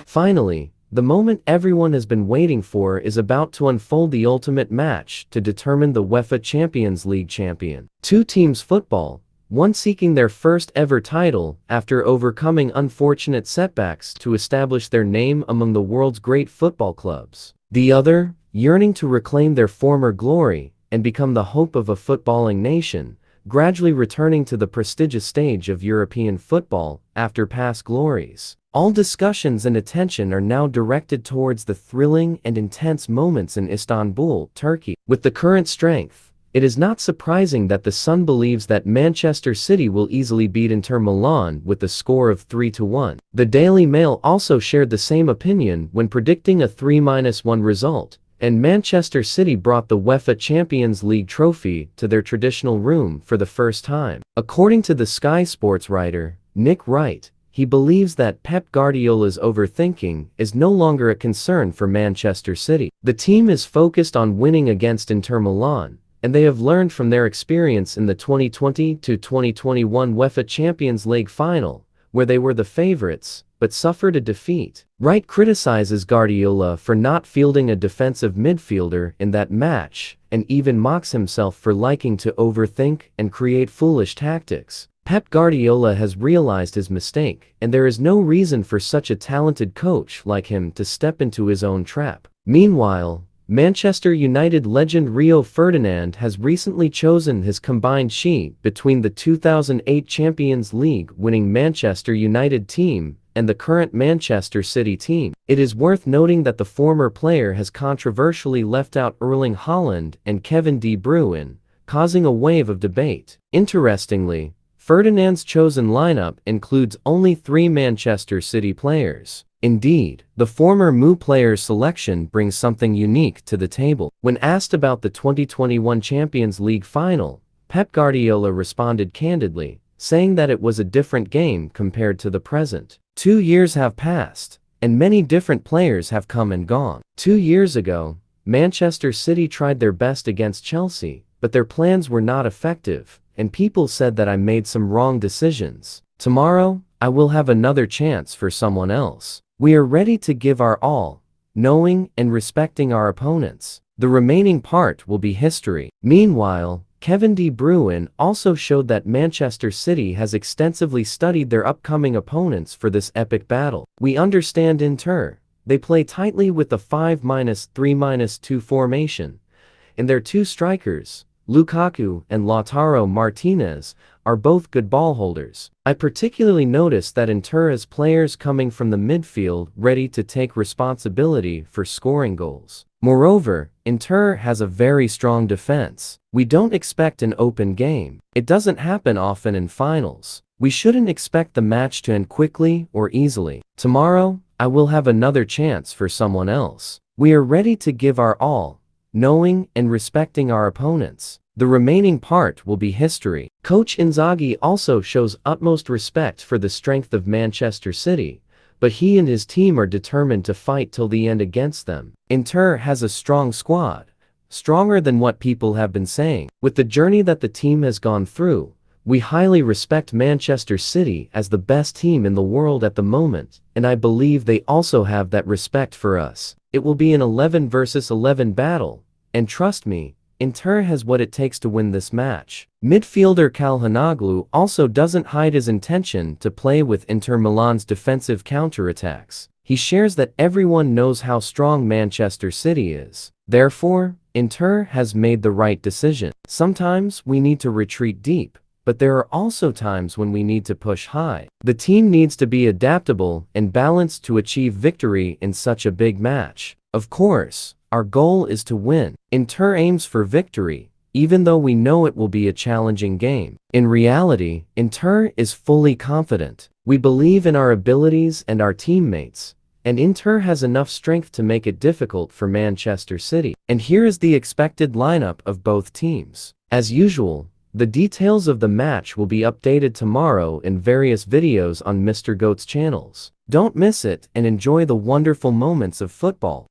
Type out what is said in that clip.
Finally, the moment everyone has been waiting for is about to unfold, the ultimate match to determine the UEFA Champions League champion. Two teams football, one seeking their first ever title after overcoming unfortunate setbacks to establish their name among the world's great football clubs. The other, yearning to reclaim their former glory and become the hope of a footballing nation, gradually returning to the prestigious stage of European football after past glories. All discussions and attention are now directed towards the thrilling and intense moments in Istanbul, Turkey. With the current strength, it is not surprising that the Sun believes that Manchester City will easily beat Inter Milan with a score of 3-1. The Daily Mail also shared the same opinion when predicting a 3-1 result, and Manchester City brought the UEFA Champions League trophy to their traditional room for the first time. According to the Sky Sports writer, Nick Wright, he believes that Pep Guardiola's overthinking is no longer a concern for Manchester City. The team is focused on winning against Inter Milan, and they have learned from their experience in the 2020-2021 UEFA Champions League final, where they were the favorites, but suffered a defeat. Wright criticizes Guardiola for not fielding a defensive midfielder in that match, and even mocks himself for liking to overthink and create foolish tactics. Pep Guardiola has realized his mistake, and there is no reason for such a talented coach like him to step into his own trap. Meanwhile, Manchester United legend Rio Ferdinand has recently chosen his combined sheet between the 2008 Champions League winning Manchester United team and the current Manchester City team. It is worth noting that the former player has controversially left out Erling Haaland and Kevin De Bruyne, causing a wave of debate. Interestingly, Ferdinand's chosen lineup includes only 3 Manchester City players. Indeed, the former MU player's selection brings something unique to the table. When asked about the 2021 Champions League final, Pep Guardiola responded candidly, saying that it was a different game compared to the present. 2 years have passed, and many different players have come and gone. 2 years ago, Manchester City tried their best against Chelsea, but their plans were not effective, and people said that I made some wrong decisions. Tomorrow, I will have another chance for someone else. We are ready to give our all, knowing and respecting our opponents. The remaining part will be history. Meanwhile, Kevin De Bruyne also showed that Manchester City has extensively studied their upcoming opponents for this epic battle. We understand Inter. They play tightly with the 5-3-2 formation, and their 2 strikers, Lukaku and Lautaro Martinez, are both good ball holders. I particularly noticed that Inter has players coming from the midfield ready to take responsibility for scoring goals. Moreover, Inter has a very strong defense. We don't expect an open game. It doesn't happen often in finals. We shouldn't expect the match to end quickly or easily. Tomorrow, I will have another chance for someone else. We are ready to give our all, knowing and respecting our opponents. The remaining part will be history. Coach Inzaghi also shows utmost respect for the strength of Manchester City, but he and his team are determined to fight till the end against them. Inter has a strong squad, stronger than what people have been saying. With the journey that the team has gone through, we highly respect Manchester City as the best team in the world at the moment, and I believe they also have that respect for us. It will be an 11 versus 11 battle, and trust me, Inter has what it takes to win this match. Midfielder Calhanoglu also doesn't hide his intention to play with Inter Milan's defensive counterattacks. He shares that everyone knows how strong Manchester City is. Therefore, Inter has made the right decision. Sometimes we need to retreat deep, but there are also times when we need to push high. The team needs to be adaptable and balanced to achieve victory in such a big match. Of course, our goal is to win. Inter aims for victory, even though we know it will be a challenging game. In reality, Inter is fully confident. We believe in our abilities and our teammates, and Inter has enough strength to make it difficult for Manchester City. And here is the expected lineup of both teams. As usual, the details of the match will be updated tomorrow in various videos on Mr. Goat's channels. Don't miss it and enjoy the wonderful moments of football.